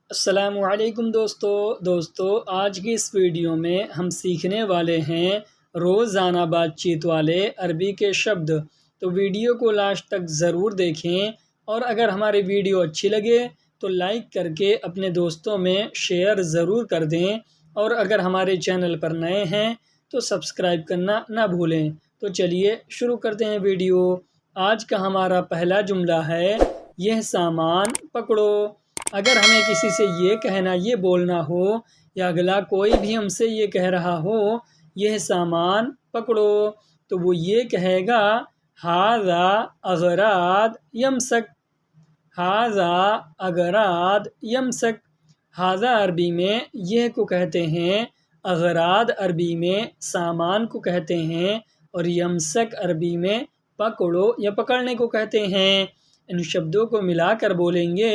السلام علیکم دوستو آج کی اس ویڈیو میں ہم سیکھنے والے ہیں روزانہ بات چیت والے عربی کے شبد۔ تو ویڈیو کو لاسٹ تک ضرور دیکھیں، اور اگر ہماری ویڈیو اچھی لگے تو لائک کر کے اپنے دوستوں میں شیئر ضرور کر دیں، اور اگر ہمارے چینل پر نئے ہیں تو سبسکرائب کرنا نہ بھولیں۔ تو چلیے شروع کرتے ہیں ویڈیو۔ آج کا ہمارا پہلا جملہ ہے، یہ سامان پکڑو۔ اگر ہمیں کسی سے یہ کہنا، یہ بولنا ہو، یا اگلا کوئی بھی ہم سے یہ کہہ رہا ہو یہ سامان پکڑو، تو وہ یہ کہے گا ھذا اغراض یمسک۔ ھذا اغراض یمسک۔ ھذا عربی میں یہ کو کہتے ہیں، اغراض عربی میں سامان کو کہتے ہیں، اور یمسک عربی میں پکڑو یا پکڑنے کو کہتے ہیں۔ ان شبدوں کو ملا کر بولیں گے،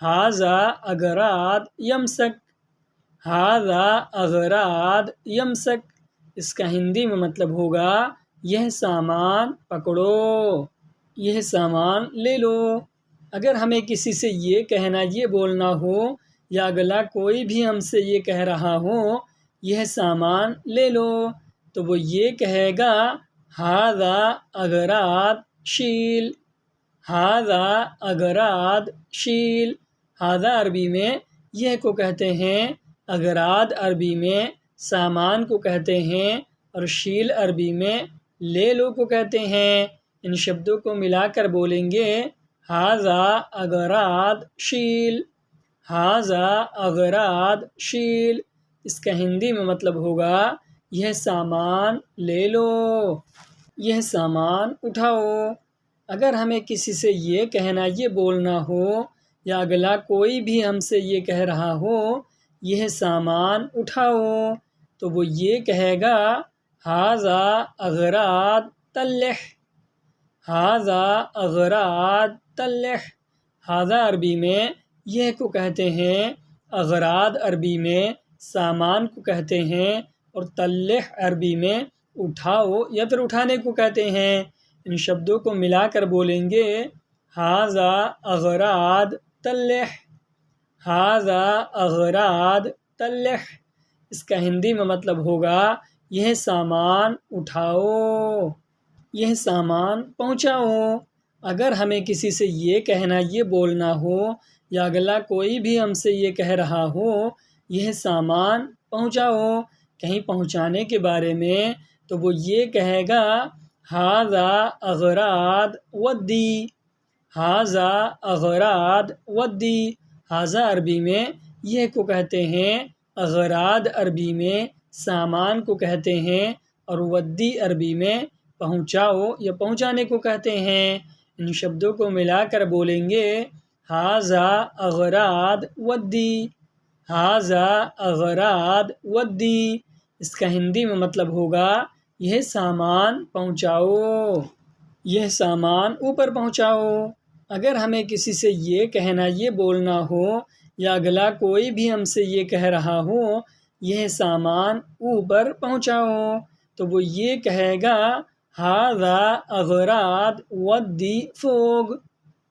ھذا اغراض یمسک۔ ھذا اغراض یمسک۔ اس کا ہندی میں مطلب ہوگا، یہ سامان پکڑو، یہ سامان لے لو۔ اگر ہمیں کسی سے یہ کہنا، یہ بولنا ہو، یا اگلا کوئی بھی ہم سے یہ کہہ رہا ہو یہ سامان لے لو، تو وہ یہ کہے گا ھذا اغراض شیل۔ ھذا اغراض شیل۔ ھذا عربی میں یہ کو کہتے ہیں، اغراض عربی میں سامان کو کہتے ہیں، اور شیل عربی میں لے لو کو کہتے ہیں۔ ان شبدوں کو ملا کر بولیں گے، ھذا اغراض شیل۔ ھذا اغراض شیل۔ اس کا ہندی میں مطلب ہوگا، یہ سامان لے لو، یہ سامان اٹھاؤ۔ اگر ہمیں کسی سے یہ کہنا، یہ بولنا ہو، یا اگلا کوئی بھی ہم سے یہ کہہ رہا ہو یہ سامان اٹھاؤ، تو وہ یہ کہے گا ھذا اغراض طلح۔ ھذا اغراض طلح۔ ھذا عربی میں یہ کو کہتے ہیں، اغراض عربی میں سامان کو کہتے ہیں، اور طلح عربی میں اٹھاؤ یا پھر اٹھانے کو کہتے ہیں۔ ان شبدوں کو ملا کر بولیں گے، ھذا اغراض طلح۔ ھذا اغراض طلح۔ اس کا ہندی میں مطلب ہوگا، یہ سامان اٹھاؤ، یہ سامان پہنچاؤ۔ اگر ہمیں کسی سے یہ کہنا، یہ بولنا ہو، یا اگلا کوئی بھی ہم سے یہ کہہ رہا ہو یہ سامان پہنچاؤ، کہیں پہنچانے کے بارے میں، تو وہ یہ کہے گا ھذا اغراض ودی۔ ھذا اغراض ودی۔ ھذا عربی میں یہ کو کہتے ہیں، اغراض عربی میں سامان کو کہتے ہیں، اور ودی عربی میں پہنچاؤ یا پہنچانے کو کہتے ہیں۔ ان شبدوں کو ملا کر بولیں گے، ھذا اغراض ودی۔ ھذا اغراض ودی۔ اس کا ہندی میں مطلب ہوگا، یہ سامان پہنچاؤ، یہ سامان اوپر پہنچاؤ۔ اگر ہمیں کسی سے یہ کہنا، یہ بولنا ہو، یا اگلا کوئی بھی ہم سے یہ کہہ رہا ہو یہ سامان اوپر پہنچاؤ، تو وہ یہ کہے گا ھذا اغراض ودی فوق۔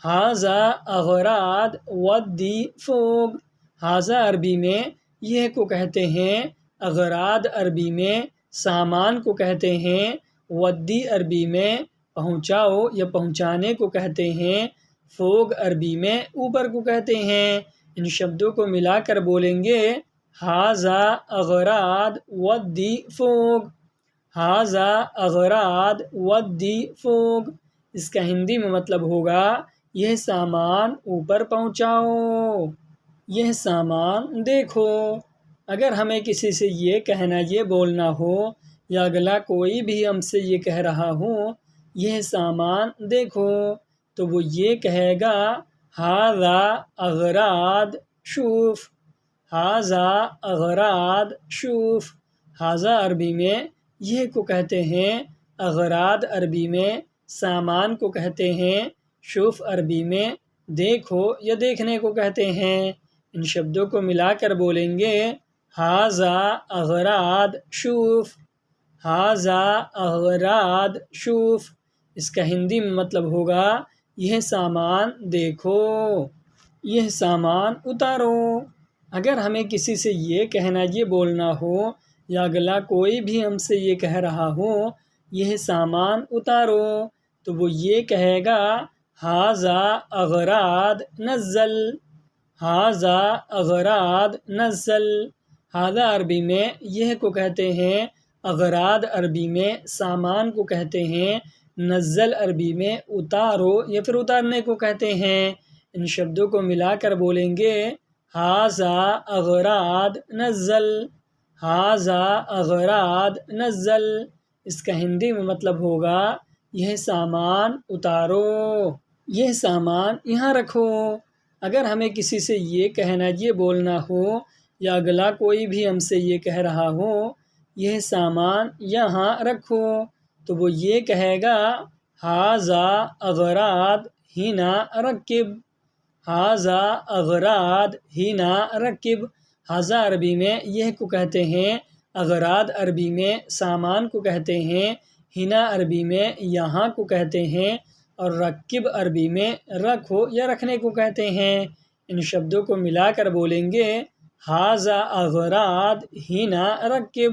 ھذا اغراض ودی فوق۔ ھذا عربی میں یہ کو کہتے ہیں، اغراض عربی میں سامان کو کہتے ہیں، ودی عربی میں پہنچاؤ یا پہنچانے کو کہتے ہیں، فوق عربی میں اوپر کو کہتے ہیں۔ ان شبدوں کو ملا کر بولیں گے، ھذا اغراض ودی فوق۔ ھذا اغراض ودی فوق۔ اس کا ہندی میں مطلب ہوگا، یہ سامان اوپر پہنچاؤ، یہ سامان دیکھو۔ اگر ہمیں کسی سے یہ کہنا، یہ بولنا ہو، یا اگلا کوئی بھی ہم سے یہ کہہ رہا ہو یہ سامان دیکھو، تو وہ یہ کہے گا ھذا اغراض شوف۔ ھذا اغراض شوف۔ ھذا عربی میں یہ کو کہتے ہیں، اغراض عربی میں سامان کو کہتے ہیں، شوف عربی میں دیکھو یا دیکھنے کو کہتے ہیں۔ ان شبدوں کو ملا کر بولیں گے، ھذا اغراض شوف۔ ھذا اغراض شوف۔ اس کا ہندی میں مطلب ہوگا، یہ سامان دیکھو، یہ سامان اتارو۔ اگر ہمیں کسی سے یہ کہنا یہ بولنا ہو یا اگلا کوئی بھی ہم سے یہ کہہ رہا ہو یہ سامان اتارو تو وہ یہ کہے گا ھذا اغراض نزل، ھذا اغراض نزل۔ ھذا عربی میں یہ کو کہتے ہیں، اغراض عربی میں سامان کو کہتے ہیں، نزل عربی میں اتارو یا پھر اتارنے کو کہتے ہیں۔ ان شبدوں کو ملا کر بولیں گے ھذا اغراض نزل، ھذا اغراض نزل۔ اس کا ہندی میں مطلب ہوگا یہ سامان اتارو، یہ سامان یہاں رکھو۔ اگر ہمیں کسی سے یہ کہنا یہ بولنا ہو یا اگلا کوئی بھی ہم سے یہ کہہ رہا ہو یہ سامان یہاں رکھو تو وہ یہ کہے گا ھذا اغراض ہنا رکب، ھذا اغراض ہنا رکب۔ ھذا عربی میں یہ کو کہتے ہیں، اغراض عربی میں سامان کو کہتے ہیں، ہنا عربی میں یہاں کو کہتے ہیں اور رکب عربی میں رکھو یا رکھنے کو کہتے ہیں۔ ان شبدوں کو ملا کر بولیں گے ھذا اغراض ہنا رکب،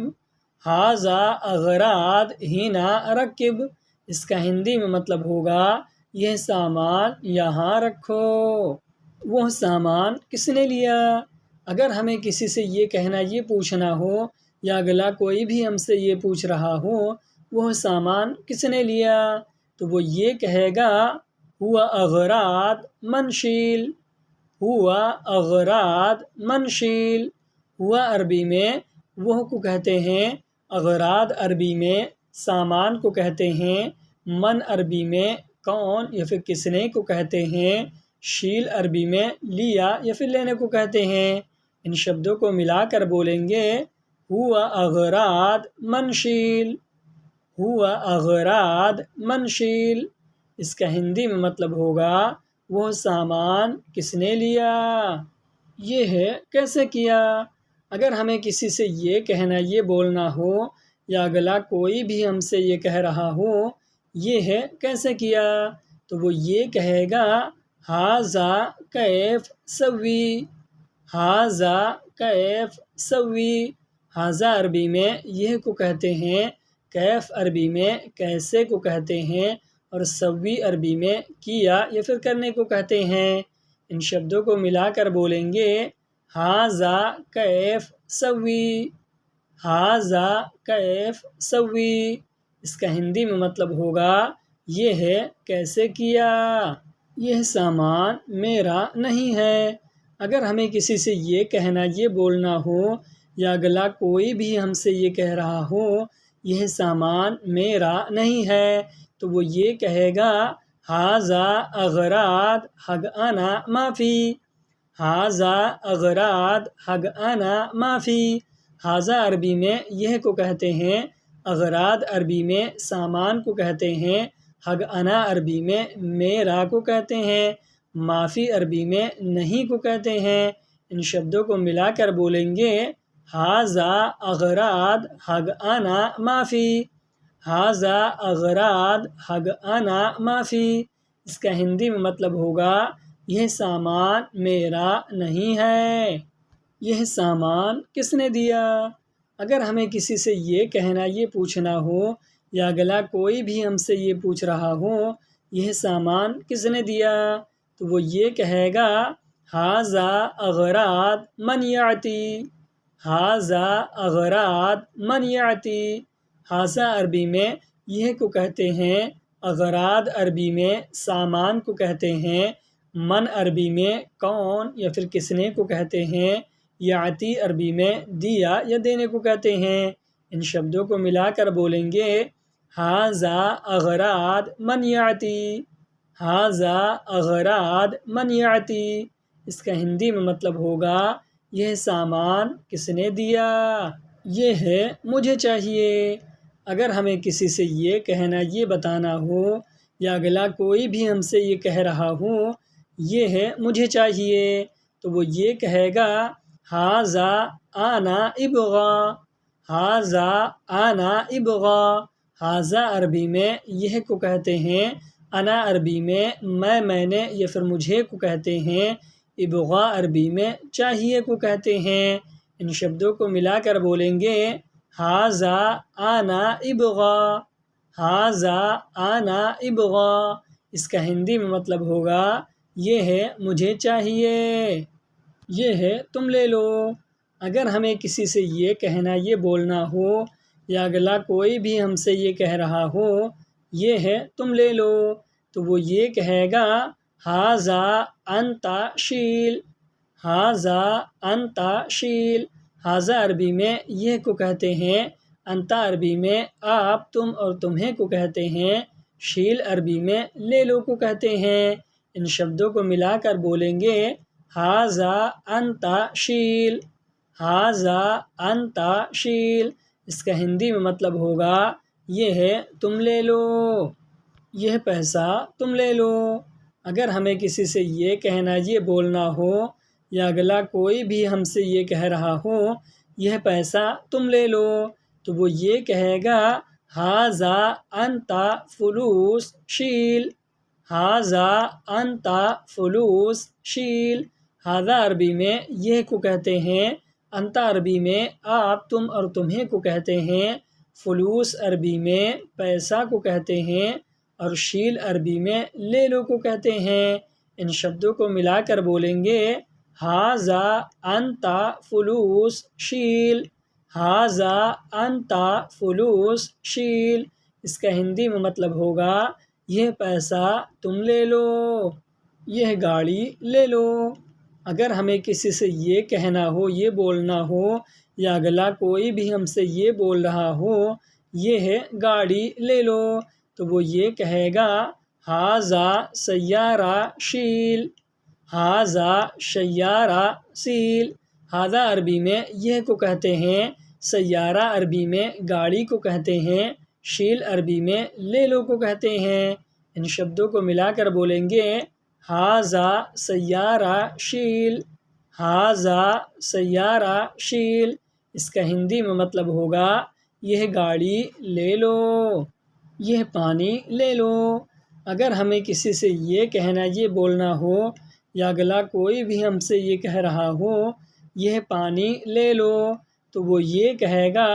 ھذا اغراض ہنا رکب۔ اس کا ہندی میں مطلب ہوگا یہ سامان یہاں رکھو۔ وہ سامان کس نے لیا؟ اگر ہمیں کسی سے یہ کہنا یہ پوچھنا ہو یا اگلا کوئی بھی ہم سے یہ پوچھ رہا ہو وہ سامان کس نے لیا تو وہ یہ کہے گا ہوا اغراض منشیل، ہوا اغراض منشیل۔ ہوا عربی میں وہ کو کہتے ہیں، اغراض عربی میں سامان کو کہتے ہیں، من عربی میں کون یا پھر کس نے کو کہتے ہیں، شیل عربی میں لیا یا پھر لینے کو کہتے ہیں۔ ان شبدوں کو ملا کر بولیں گے ہوا اغراض منشیل، ہوا اغراض منشیل۔ اس کا ہندی میں مطلب ہوگا وہ سامان کس نے لیا، یہ ہے کیسے کیا۔ اگر ہمیں کسی سے یہ کہنا یہ بولنا ہو یا اگلا کوئی بھی ہم سے یہ کہہ رہا ہو یہ ہے کیسے کیا تو وہ یہ کہے گا ھذا کیف سوی، ھذا کیف سوی۔ ھذا عربی میں یہ کو کہتے ہیں، کیف عربی میں کیسے کو کہتے ہیں اور سوی عربی میں کیا یا پھر کرنے کو کہتے ہیں۔ ان شبدوں کو ملا کر بولیں گے ھذا کیف سوی، ھذا کیف سوی۔ اس کا ہندی میں مطلب ہوگا یہ ہے کیسے کیا، یہ سامان میرا نہیں ہے۔ اگر ہمیں کسی سے یہ کہنا یہ بولنا ہو یا اگلا کوئی بھی ہم سے یہ کہہ رہا ہو یہ سامان میرا نہیں ہے تو وہ یہ کہے گا ھذا اغراض حق انا ما فی، ھذا اغراض حق انا ما فی۔ ھذا عربی میں یہ کو کہتے ہیں، اغراض عربی میں سامان کو کہتے ہیں، حق انا عربی میں میرا کو کہتے ہیں، معافی عربی میں نہیں کو کہتے ہیں۔ ان شبدوں کو ملا کر بولیں گے ھذا اغراض حق انا ما فی، ھذا اغراض حق انا ما فی۔ اس کا ہندی میں مطلب ہوگا یہ سامان میرا نہیں ہے، یہ سامان کس نے دیا۔ اگر ہمیں کسی سے یہ کہنا یہ پوچھنا ہو یا اگلا کوئی بھی ہم سے یہ پوچھ رہا ہو یہ سامان کس نے دیا تو وہ یہ کہے گا ھذا اغراض من یاتی، ھذا اغراض من یاتی۔ ھذا عربی میں یہ کو کہتے ہیں، اغراض عربی میں سامان کو کہتے ہیں، من عربی میں کون یا پھر کس نے کو کہتے ہیں، یاتی عربی میں دیا یا دینے کو کہتے ہیں۔ ان شبدوں کو ملا کر بولیں گے ھذا اغراض من یاتی، ھذا اغراض من یاتی۔ اس کا ہندی میں مطلب ہوگا یہ سامان کس نے دیا، یہ ہے مجھے چاہیے۔ اگر ہمیں کسی سے یہ کہنا یہ بتانا ہو یا اگلا کوئی بھی ہم سے یہ کہہ رہا ہو یہ ہے مجھے چاہیے تو وہ یہ کہے گا ھذا انا ابغا، ھذا انا ابغا۔ ھذا عربی میں یہ کو کہتے ہیں، انا عربی میں میں نے یا پھر مجھے کو کہتے ہیں، ابغا عربی میں چاہیے کو کہتے ہیں۔ ان شبدوں کو ملا کر بولیں گے ھذا انا ابغا، ھذا انا ابغا۔ اس کا ہندی میں مطلب ہوگا یہ ہے مجھے چاہیے، یہ ہے تم لے لو۔ اگر ہمیں کسی سے یہ کہنا یہ بولنا ہو یا اگلا کوئی بھی ہم سے یہ کہہ رہا ہو یہ ہے تم لے لو، تو وہ یہ کہے گا ھذا انت شیل، ھذا انت شیل۔ ھذا عربی میں یہ کو کہتے ہیں، انت عربی میں آپ تم اور تمہیں کو کہتے ہیں، شیل عربی میں لے لو کو کہتے ہیں۔ ان شبدوں کو ملا کر بولیں گے ھذا انت شیل، ھذا انت شیل۔ اس کا ہندی میں مطلب ہوگا یہ ہے تم لے لو، یہ پیسہ تم لے لو۔ اگر ہمیں کسی سے یہ کہنا یہ بولنا ہو یا اگلا کوئی بھی ہم سے یہ کہہ رہا ہو یہ پیسہ تم لے لو، تو وہ یہ کہے گا ھذا انت فلوس شیل، ھذا انت فلوس شیل۔ ھذا عربی میں یہ کو کہتے ہیں، انت عربی میں آپ تم اور تمہیں کو کہتے ہیں، فلوس عربی میں پیسہ کو کہتے ہیں اور شیل عربی میں لے لو کو کہتے ہیں۔ ان شبدوں کو ملا کر بولیں گے ھذا انت فلوس شیل، ھذا انت فلوس شیل۔ اس کا ہندی میں مطلب ہوگا یہ پیسہ تم لے لو، یہ گاڑی لے لو۔ اگر ہمیں کسی سے یہ کہنا ہو یہ بولنا ہو یا اگلا کوئی بھی ہم سے یہ بول رہا ہو یہ ہے گاڑی لے لو، تو وہ یہ کہے گا ھذا سیارہ شیل، ھذا سیارہ شیل۔ ھذا عربی میں یہ کو کہتے ہیں، سیارہ عربی میں گاڑی کو کہتے ہیں، شیل عربی میں لے لو کو کہتے ہیں۔ ان شبدوں کو ملا کر بولیں گے ھذا سیارہ شیل، ھذا سیارہ شیل۔ اس کا ہندی میں مطلب ہوگا یہ گاڑی لے لو، یہ پانی لے لو۔ اگر ہمیں کسی سے یہ کہنا یہ بولنا ہو یا اگلا کوئی بھی ہم سے یہ کہہ رہا ہو یہ پانی لے لو، تو وہ یہ کہے گا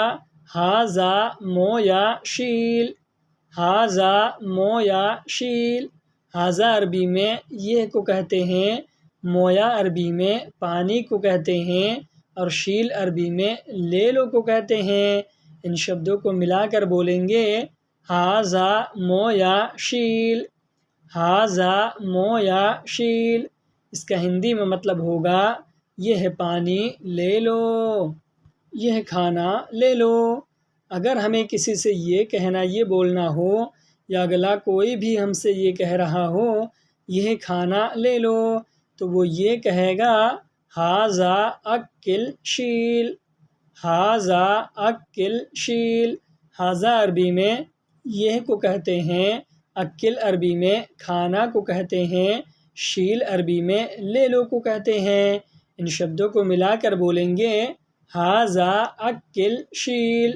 ھذا مویا شیل، ھذا مویا شیل۔ ھذا عربی میں یہ کو کہتے ہیں، مویا عربی میں پانی کو کہتے ہیں اور شیل عربی میں لے لو کو کہتے ہیں۔ ان شبدوں کو ملا کر بولیں گے ھذا مویا شیل، ھذا مویا شیل۔ اس کا ہندی میں مطلب ہوگا یہ ہے پانی لے لو، یہ کھانا لے لو۔ اگر ہمیں کسی سے یہ کہنا یہ بولنا ہو یا اگلا کوئی بھی ہم سے یہ کہہ رہا ہو یہ کھانا لے لو، تو وہ یہ کہے گا ھذا اکل شیل، ھذا اکل شیل۔ ھذا عربی میں یہ کو کہتے ہیں، اکل عربی میں کھانا کو کہتے ہیں، شیل عربی میں لے لو کو کہتے ہیں۔ ان شبدوں کو ملا کر بولیں گے ھذا اکل شیل،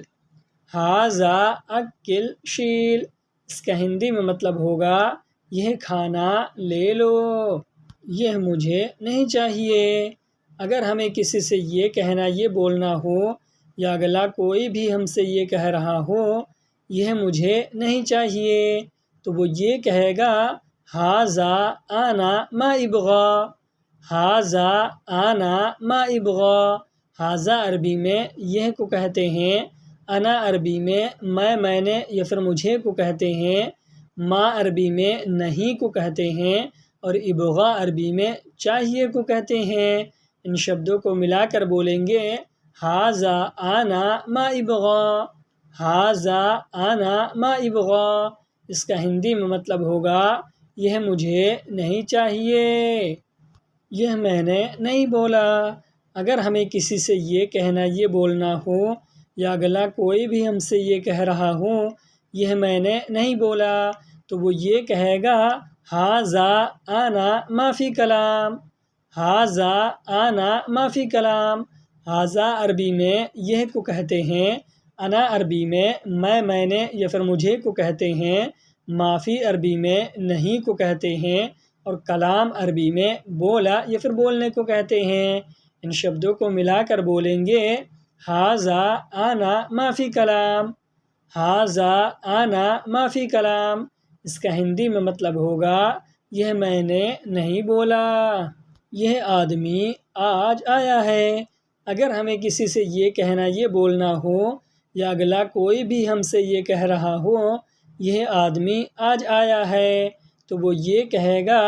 ھذا اکل شیل۔ اس کا ہندی میں مطلب ہوگا یہ کھانا لے لو، یہ مجھے نہیں چاہیے۔ اگر ہمیں کسی سے یہ کہنا یہ بولنا ہو یا اگلا کوئی بھی ہم سے یہ کہہ رہا ہو یہ مجھے نہیں چاہیے، تو وہ یہ کہے گا ھذا انا ما ابغا، ھذا انا ما ابغا۔ ھذا عربی میں یہ کو کہتے ہیں، انا عربی میں میں نے یا پھر مجھے کو کہتے ہیں، ما عربی میں نہیں کو کہتے ہیں اور ابغا عربی میں چاہیے کو کہتے ہیں۔ ان شبدوں کو ملا کر بولیں گے ھذا انا ما ابغا، ھذا انا ما ابغا۔ اس کا ہندی میں مطلب ہوگا یہ مجھے نہیں چاہیے، یہ میں نے نہیں بولا۔ اگر ہمیں کسی سے یہ کہنا یہ بولنا ہو یا اگلا کوئی بھی ہم سے یہ کہہ رہا ہو یہ میں نے نہیں بولا، تو وہ یہ کہے گا ھذا انا ما فی کلام، ھذا انا ما فی کلام۔ ھذا عربی میں یہ کو کہتے ہیں، انا عربی میں میں نے یا پھر مجھے کو کہتے ہیں، ما فی عربی میں نہیں کو کہتے ہیں اور کلام عربی میں بولا یا پھر بولنے کو کہتے ہیں۔ ان شبدوں کو ملا کر بولیں گے ھذا انا ما فی کلام، ھذا انا ما فی کلام۔ اس کا ہندی میں مطلب ہوگا یہ میں نے نہیں بولا، یہ آدمی آج آیا ہے۔ اگر ہمیں کسی سے یہ کہنا یہ بولنا ہو یا اگلا کوئی بھی ہم سے یہ کہہ رہا ہو یہ آدمی آج آیا ہے تو وہ یہ کہے گا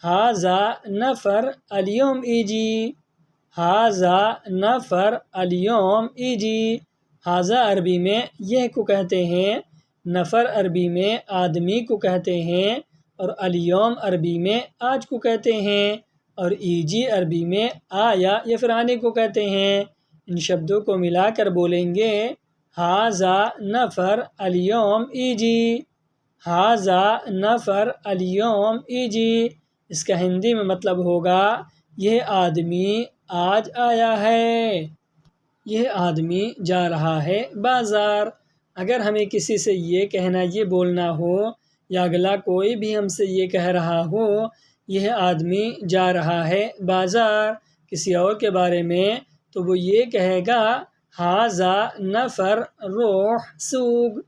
ھذا نفر الیوم ایجی، ھذا نفر الیوم ایجی۔ ھذا عربی میں یہ کو کہتے ہیں، نفر عربی میں آدمی کو کہتے ہیں، اور الیوم عربی میں آج کو کہتے ہیں، اور ایجی عربی میں آیا یا پھر آنے کو کہتے ہیں۔ ان شبدوں کو ملا کر بولیں گے ھذا نفر الیوم ایجی، ھذا نفر الیوم ایجی۔ اس کا ہندی میں مطلب ہوگا یہ آدمی آج آیا ہے، یہ آدمی جا رہا ہے بازار۔ اگر ہمیں کسی سے یہ کہنا یہ بولنا ہو یا اگلا کوئی بھی ہم سے یہ کہہ رہا ہو یہ آدمی جا رہا ہے بازار کسی اور کے بارے میں تو وہ یہ کہے گا ھذا نفر روح سوق،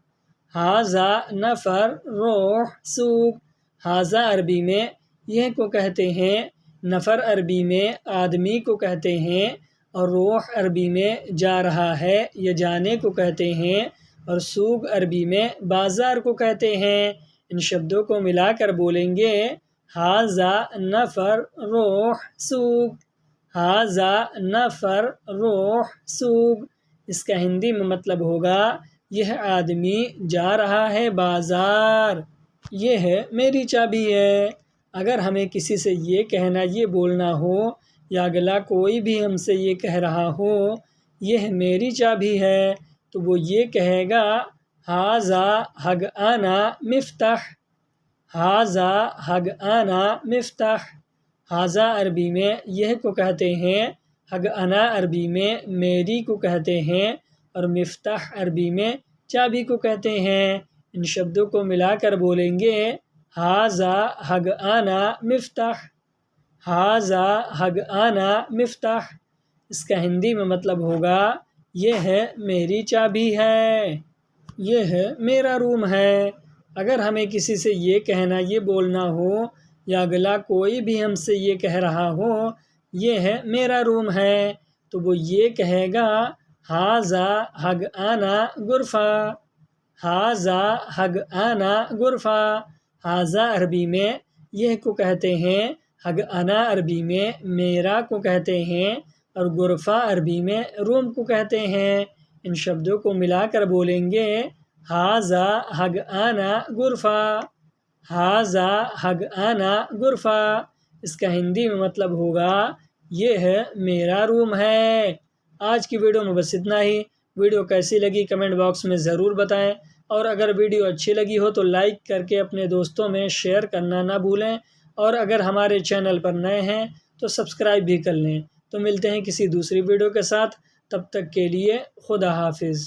ھذا نفر روح سوق۔ ھذا عربی میں یہ کو کہتے ہیں، نفر عربی میں آدمی کو کہتے ہیں، اور روح عربی میں جا رہا ہے یا جانے کو کہتے ہیں، اور سوق عربی میں بازار کو کہتے ہیں۔ ان شبدوں کو ملا کر بولیں گے ھذا نفر روح سوق، ھذا نفر روح سوق۔ اس کا ہندی میں مطلب ہوگا یہ آدمی جا رہا ہے بازار، یہ میری چابی ہے۔ اگر ہمیں کسی سے یہ کہنا یہ بولنا ہو یا اگلا کوئی بھی ہم سے یہ کہہ رہا ہو یہ میری چابی ہے تو وہ یہ کہے گا ھذا حق انا مفتاح، ھذا حق انا مفتاح۔ ھذا عربی میں یہ کو کہتے ہیں، حق انا عربی میں میری کو کہتے ہیں، اور مفتاح عربی میں چابی کو کہتے ہیں۔ ان شبدوں کو ملا کر بولیں گے ھذا حق انا مفتاح، ھذا حق انا مفتاح۔ اس کا ہندی میں مطلب ہوگا یہ میری چابی ہے، یہ میرا روم ہے۔ اگر ہمیں کسی سے یہ کہنا یہ بولنا ہو یا اگلا کوئی بھی ہم سے یہ کہہ رہا ہو یہ میرا روم ہے تو وہ یہ کہے گا ھذا حق انا غرفہ، ھذا حق انا غرفہ۔ ھذا عربی میں یہ کو کہتے ہیں، حق انا عربی میں میرا کو کہتے ہیں، اور غرفہ عربی میں روم کو کہتے ہیں۔ ان شبدوں کو ملا کر بولیں گے ھذا حق انا غرفہ، ھذا حق انا غرفہ۔ اس کا ہندی میں مطلب ہوگا یہ میرا روم ہے۔ آج کی ویڈیو میں بس اتنا ہی۔ ویڈیو کیسی لگی کمنٹ باکس میں ضرور بتائیں، اور اگر ویڈیو اچھی لگی ہو تو لائک کر کے اپنے دوستوں میں شیئر کرنا نہ بھولیں، اور اگر ہمارے چینل پر نئے ہیں تو سبسکرائب بھی کر لیں۔ تو ملتے ہیں کسی دوسری ویڈیو کے ساتھ، تب تک کے لیے خدا حافظ۔